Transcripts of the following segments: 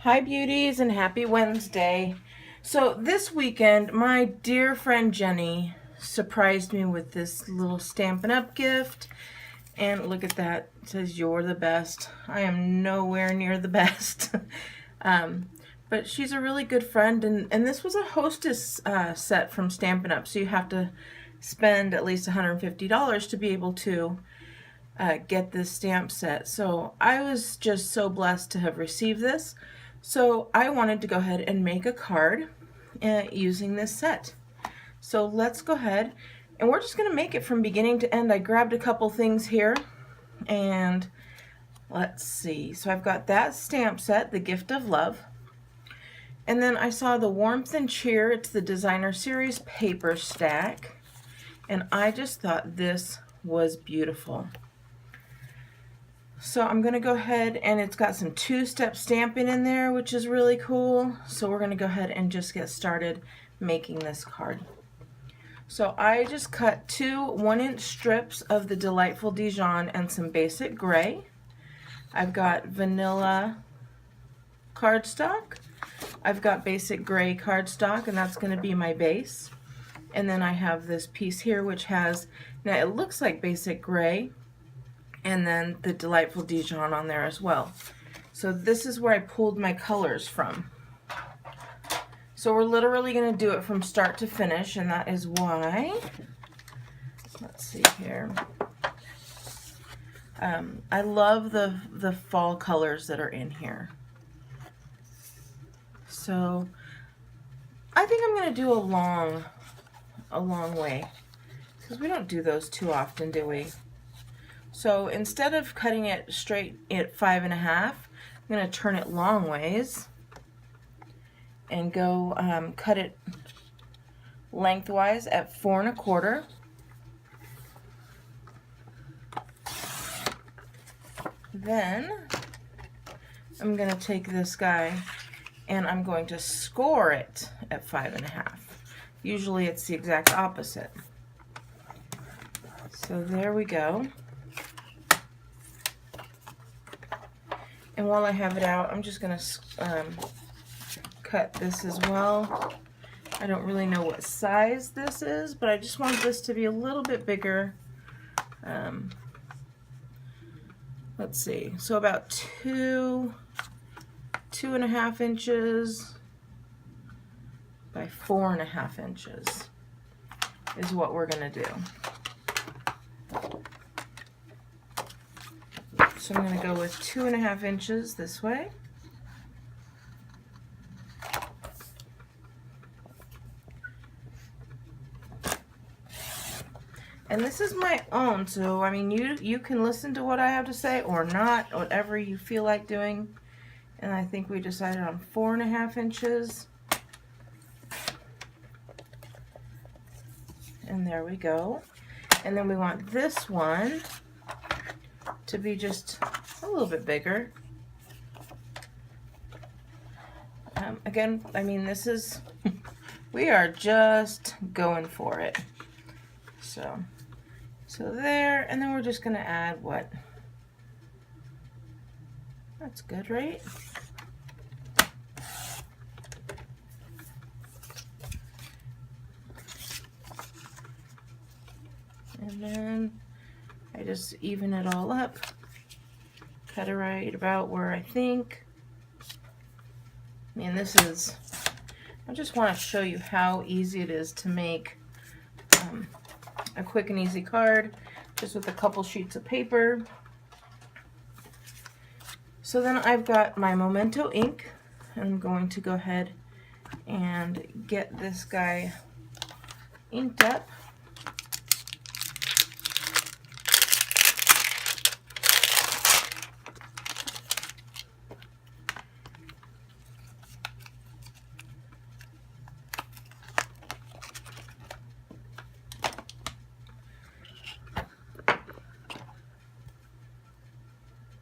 Hi beauties and happy Wednesday. So this weekend my dear friend Jenny surprised me with this little Stampin' Up gift, and look at that, it says you're the best. I am nowhere near the best. But she's a really good friend, and this was a hostess set from Stampin' Up, so you have to spend at least $150 to be able to get this stamp set. So I was just so blessed to have received this. So I wanted to go ahead and make a card using this set. So let's go ahead and we're just going to make it from beginning to end. I grabbed a couple things here and let's see. So I've got that stamp set, the Gift of Love. And then I saw the Warmth and Cheer. It's the Designer Series paper stack. And I just thought this was beautiful. So I'm going to go ahead, and it's got some two-step stamping in there, which is really cool. So we're going to go ahead and just get started making this card. So I just cut two 1-inch strips of the Delightful Dijon and some basic gray. I've got vanilla cardstock. I've got basic gray cardstock, and that's going to be my base. And then I have this piece here which has, now it looks like basic gray, and then the Delightful Dijon on there as well. So this is where I pulled my colors from. So we're literally going to do it from start to finish, and that is why, let's see here, I love the fall colors that are in here. So I think I'm going to do a long way, because we don't do those too often, do we? So instead of cutting it straight at 5 1/2, I'm going to turn it long ways and go cut it lengthwise at 4 1/4. Then I'm going to take this guy and I'm going to score it at 5 1/2. Usually it's the exact opposite. So there we go. And while I have it out, I'm just going to cut this as well. I don't really know what size this is, but I just want this to be a little bit bigger. Let's see, so about 2 1/2 inches by 4 1/2 inches is what we're going to do. So I'm going to go with 2 1/2 inches this way. And this is my own, so I mean you can listen to what I have to say or not, whatever you feel like doing. And I think we decided on 4 1/2 inches. And there we go. And then we want this one to be just a little bit bigger. Again, I mean, this is, we are just going for it. So there, and then we're just going to add what? That's good, right? And then I just even it all up, cut it right about where I think. I mean, this is, I just want to show you how easy it is to make a quick and easy card just with a couple sheets of paper. So then I've got my Memento ink. I'm going to go ahead and get this guy inked up.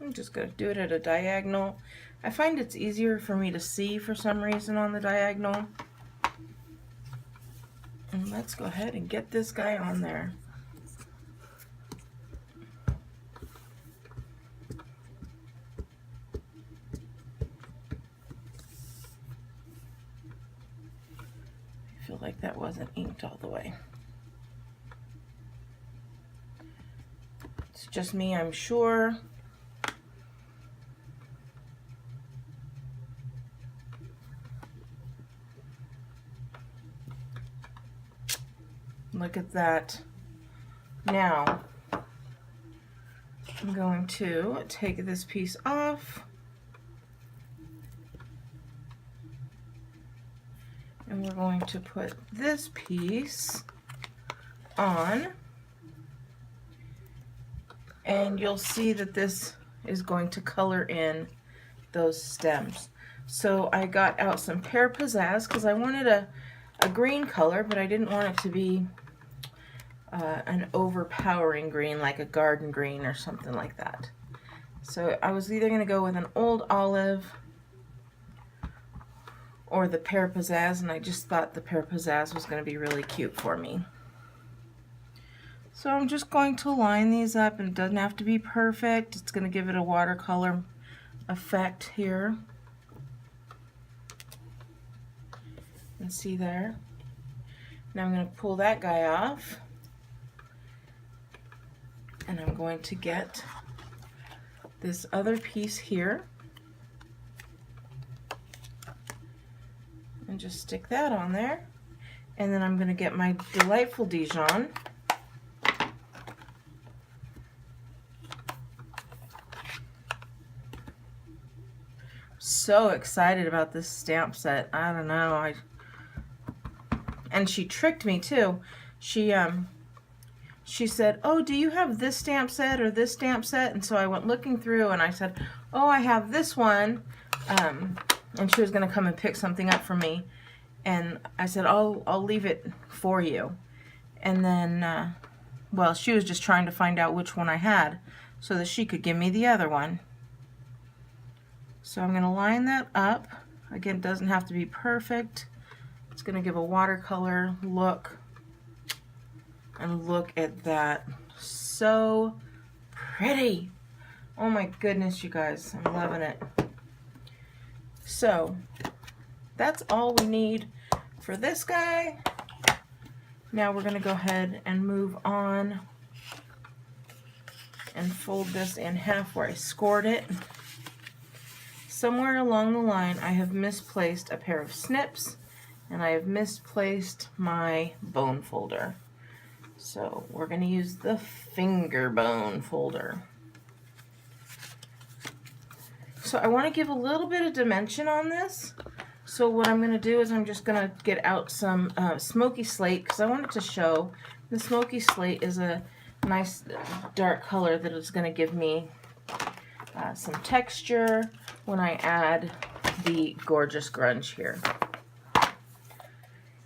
I'm just going to do it at a diagonal. I find it's easier for me to see for some reason on the diagonal. And let's go ahead and get this guy on there. feel like that wasn't inked all the way. It's just me, I'm sure. Look at that. Now, I'm going to take this piece off. And we're going to put this piece on. And you'll see that this is going to color in those stems. So I got out some Pear Pizzazz because I wanted a green color, but I didn't want it to be an overpowering green, like a garden green or something like that. So I was either going to go with an old olive or the Pear Pizzazz, and I just thought the Pear Pizzazz was going to be really cute for me. So I'm just going to line these up, and it doesn't have to be perfect. It's going to give it a watercolor effect here. And see there? Now I'm going to pull that guy off, and I'm going to get this other piece here and just stick that on there. And then I'm going to get my Delightful Dijon. So excited about this stamp set. I don't know. And she tricked me too. She said, "Oh, do you have this stamp set or this stamp set?" And so I went looking through, and I said, "Oh, I have this one." And she was going to come and pick something up for me, and I said, "I'll leave it for you." And then, well, she was just trying to find out which one I had so that she could give me the other one. So I'm going to line that up. Again, it doesn't have to be perfect. It's going to give a watercolor look. And look at that. So pretty. Oh my goodness, you guys. I'm loving it. So that's all we need for this guy. Now we're going to go ahead and move on and fold this in half where I scored it. Somewhere along the line I have misplaced a pair of snips, and I have misplaced my bone folder. So we're going to use the finger bone folder. So I want to give a little bit of dimension on this. So what I'm going to do is I'm just going to get out some smoky slate, because I want it to show. The smoky slate is a nice dark color that is going to give me some texture when I add the Gorgeous Grunge here.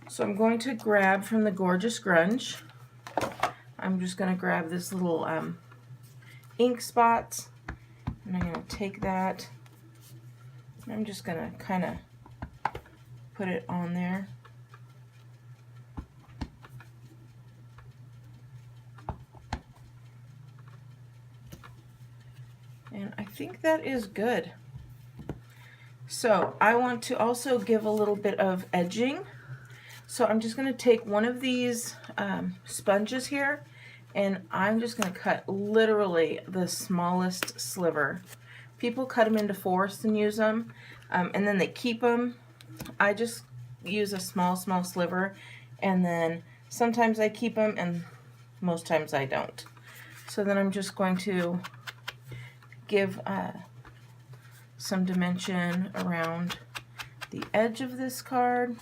So I'm going to grab from the Gorgeous Grunge. I'm just going to grab this little ink spots, and I'm going to take that, and I'm just going to kind of put it on there. And I think that is good. So I want to also give a little bit of edging. So I'm just going to take one of these sponges here, and I'm just going to cut literally the smallest sliver. People cut them into fourths and use them, and then they keep them. I just use a small sliver, and then sometimes I keep them and most times I don't. So then I'm just going to give some dimension around the edge of this card.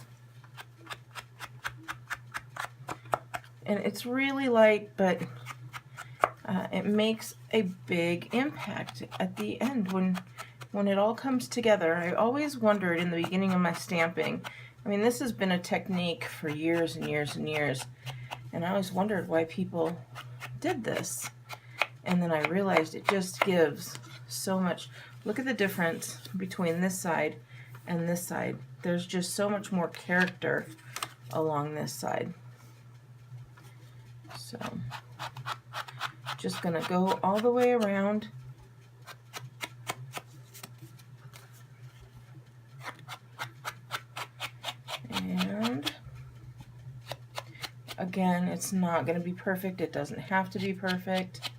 And it's really light, but it makes a big impact at the end when it all comes together. I always wondered in the beginning of my stamping, I mean, this has been a technique for years and years and years, and I always wondered why people did this. And then I realized it just gives so much. Look at the difference between this side and this side. There's just so much more character along this side. So, just going to go all the way around. And Again, it's not going to be perfect. It doesn't have to be perfect.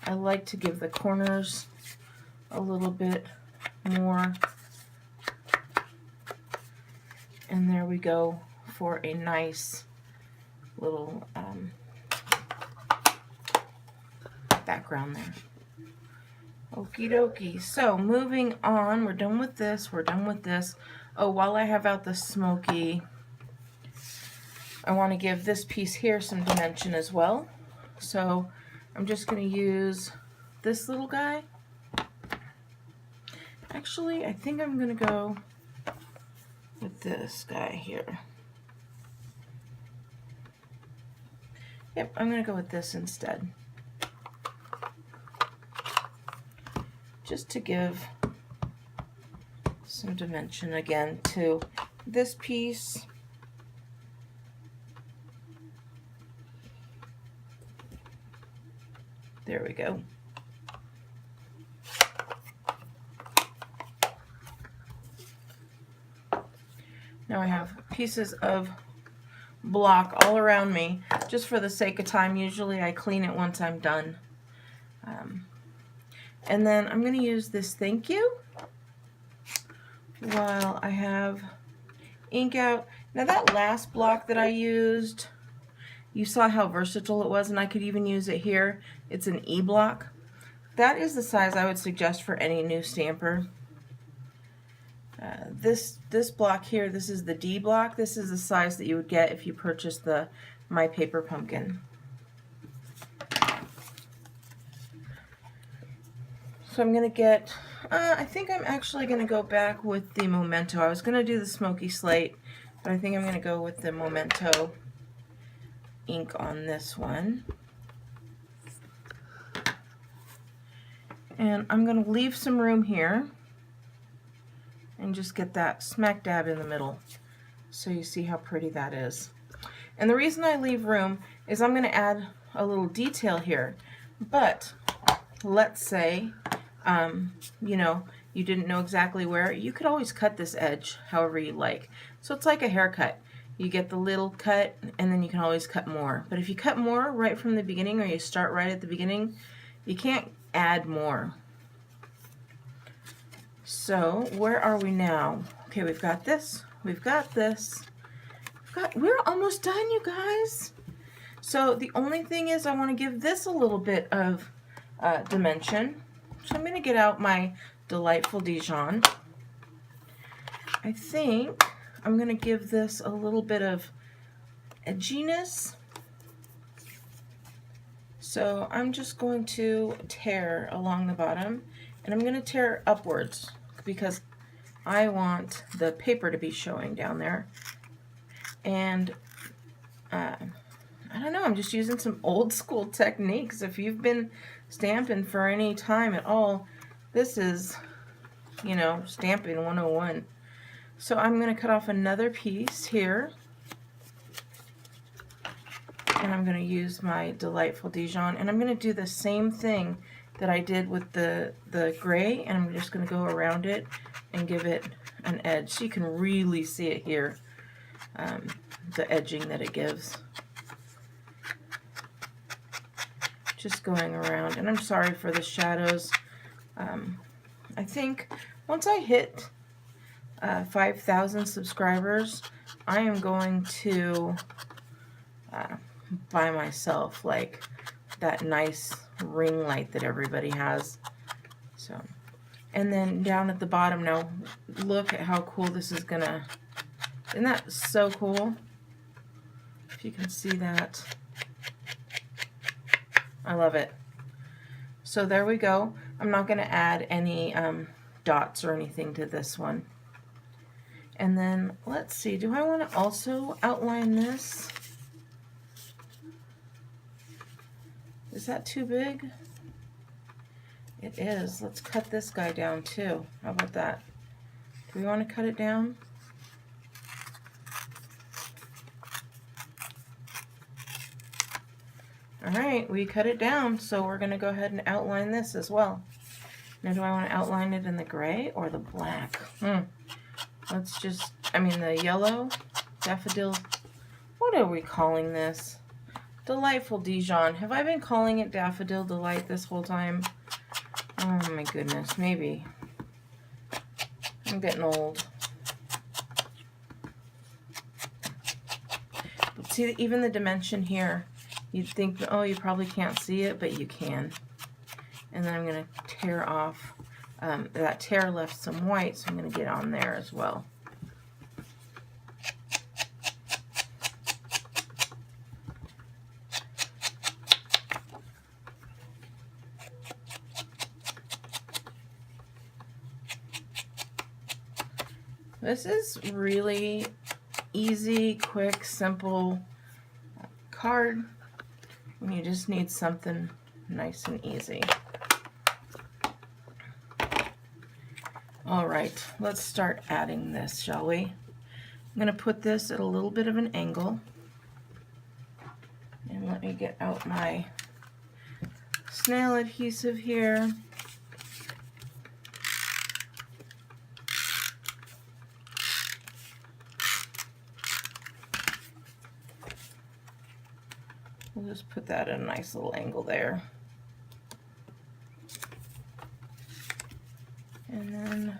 I like to give the corners a little bit more. And there we go for a nice little background there. Okie dokie. So moving on, we're done with this. We're done with this. Oh, while I have out the smoky, I want to give this piece here some dimension as well. So I'm just going to use this little guy. Actually, I think I'm going to go with this guy here. Yep, I'm going to go with this instead. Just to give some dimension again to this piece. There we go. Now I have pieces of block all around me. Just for the sake of time, usually I clean it once I'm done. And then I'm going to use this thank you while I have ink out. Now that last block that I used, you saw how versatile it was, and I could even use it here. It's an E block. That is the size I would suggest for any new stamper. This block here, this is the D block. This is the size that you would get if you purchased the My Paper Pumpkin. So I'm going to get, I think I'm actually going to go back with the Memento. I was going to do the Smoky Slate, but I think I'm going to go with the Memento ink on this one. And I'm going to leave some room here and just get that smack dab in the middle so you see how pretty that is. And the reason I leave room is I'm going to add a little detail here, but let's say you know, you didn't know exactly where, you could always cut this edge however you like. So it's like a haircut. You get the little cut and then you can always cut more. But if you cut more right from the beginning, or you start right at the beginning, you can't add more. So where are we now? Okay, we've got this, we've got this, we're almost done, you guys. So the only thing is I want to give this a little bit of dimension. So I'm going to get out my Delightful Dijon. I think I'm going to give this a little bit of edginess. So I'm just going to tear along the bottom, and I'm going to tear upwards because I want the paper to be showing down there. And I don't know, I'm just using some old school techniques. If you've been stamping for any time at all, this is, you know, Stampin' 101. So I'm going to cut off another piece here, and I'm going to use my Delightful Dijon, and I'm going to do the same thing that I did with the gray, and I'm just going to go around it and give it an edge. So you can really see it here, the edging that it gives. Just going around, and I'm sorry for the shadows. I think once I hit 5,000 subscribers, I am going to buy myself like that nice ring light that everybody has. So, and then down at the bottom now, look at how cool this is gonna. Isn't that so cool? If you can see that. I love it. So there we go. I'm not going to add any dots or anything to this one. And then let's see, do I want to also outline this? Is that too big? It is. Let's cut this guy down too. How about that? Do we want to cut it down? Alright, we cut it down, so we're going to go ahead and outline this as well. Now, do I want to outline it in the gray or the black? Let's just, I mean the yellow, daffodil. what are we calling this? Delightful Dijon. Have I been calling it Daffodil Delight this whole time? Oh my goodness, maybe. I'm getting old. But see, even the dimension here, you'd think, oh, you probably can't see it, but you can. And then I'm going to tear off, that tear left some white, so I'm going to get on there as well. This is really easy, quick, simple card when you just need something nice and easy. All right, let's start adding this, shall we? I'm going to put this at a little bit of an angle. And let me get out my snail adhesive here. We'll just put that at a nice little angle there. And then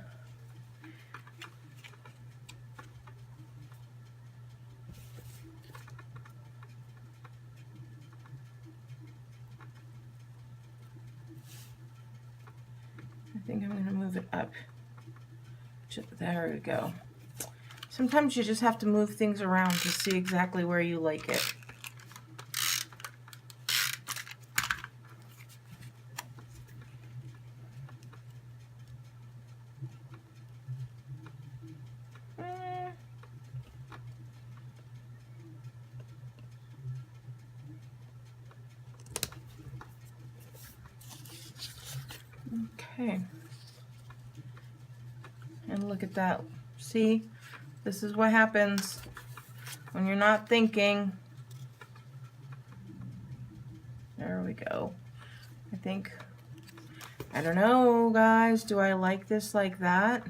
I think I'm going to move it up. There we go. Sometimes you just have to move things around to see exactly where you like it. Okay, and look at that. See, this is what happens when you're not thinking. There we go. I don't know, guys, do I like this like that?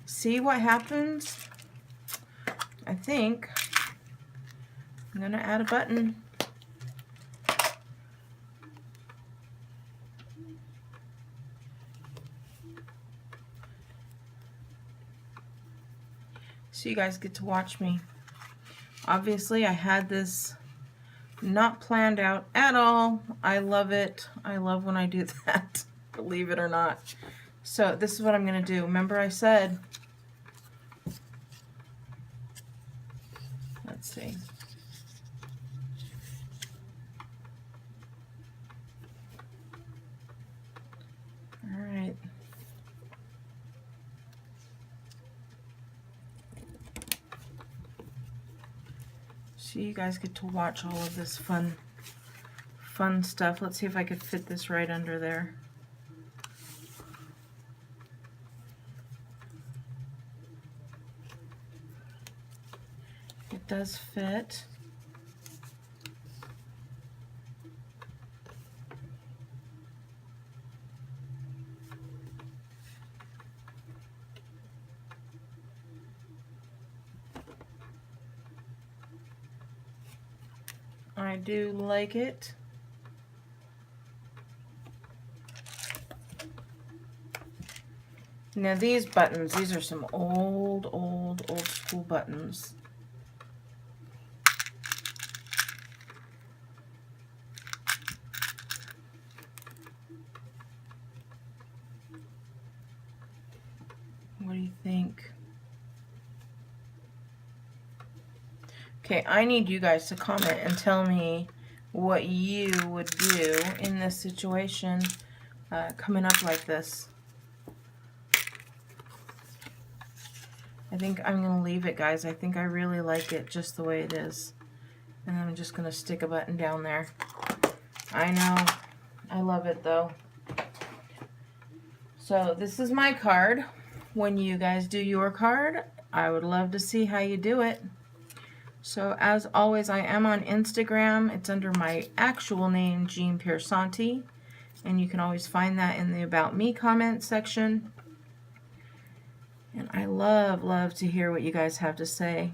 See what happens? I think I'm gonna add a button. So you guys get to watch me. Obviously, I had this not planned out at all. I love it. I love when I do that, believe it or not. So this is what I'm going to do. Remember I said, let's see. All right. So you guys get to watch all of this fun stuff. Let's see if I could fit this right under there. It does fit. I do like it. Now these buttons, these are some old school buttons. What do you think? Okay, I need you guys to comment and tell me what you would do in this situation coming up like this. I think I'm going to leave it, guys. I think I really like it just the way it is. And I'm just going to stick a button down there. I know. I love it, though. So this is my card. When you guys do your card, I would love to see how you do it. So as always, I am on Instagram. It's under my actual name, Jean Piersanti. And you can always find that in the About Me comment section. And I love to hear what you guys have to say.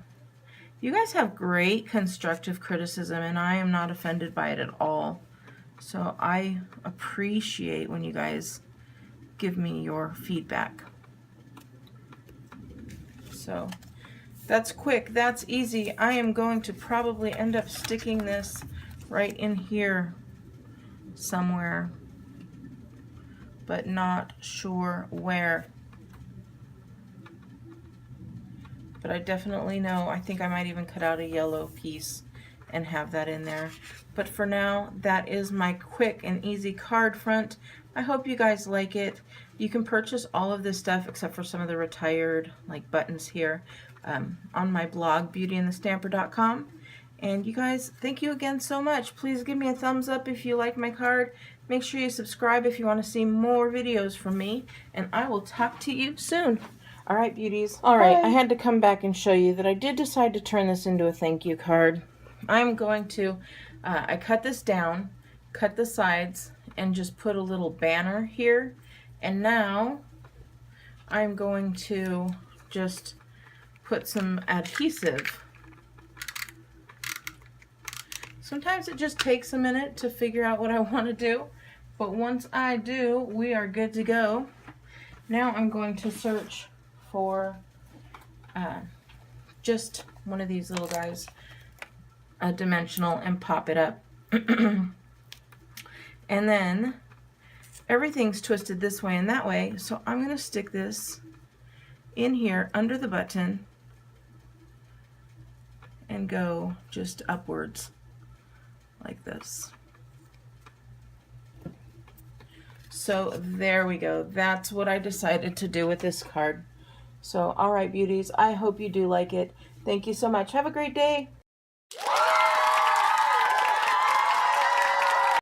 You guys have great constructive criticism, and I am not offended by it at all. So I appreciate when you guys give me your feedback. So that's quick, that's easy. I am going to probably end up sticking this right in here somewhere, but not sure where. But I definitely know, I think I might even cut out a yellow piece and have that in there. But for now, that is my quick and easy card front. I hope you guys like it. You can purchase all of this stuff except for some of the retired like buttons here on my blog, BeautyandtheStamper.com. And you guys, thank you again so much. Please give me a thumbs up if you like my card. Make sure you subscribe if you want to see more videos from me. And I will talk to you soon. All right, beauties. All right, I had to come back and show you that I did decide to turn this into a thank you card. I'm going to, I cut this down, cut the sides, and just put a little banner here. And now I'm going to just put some adhesive. Sometimes it just takes a minute to figure out what I want to do, but once I do, we are good to go. Now I'm going to search for just one of these little guys, a dimensional, and pop it up. And then everything's twisted this way and that way, so I'm going to stick this in here under the button and go just upwards like this. So there we go. That's what I decided to do with this card. So, all right, beauties, I hope you do like it. Thank you so much. Have a great day.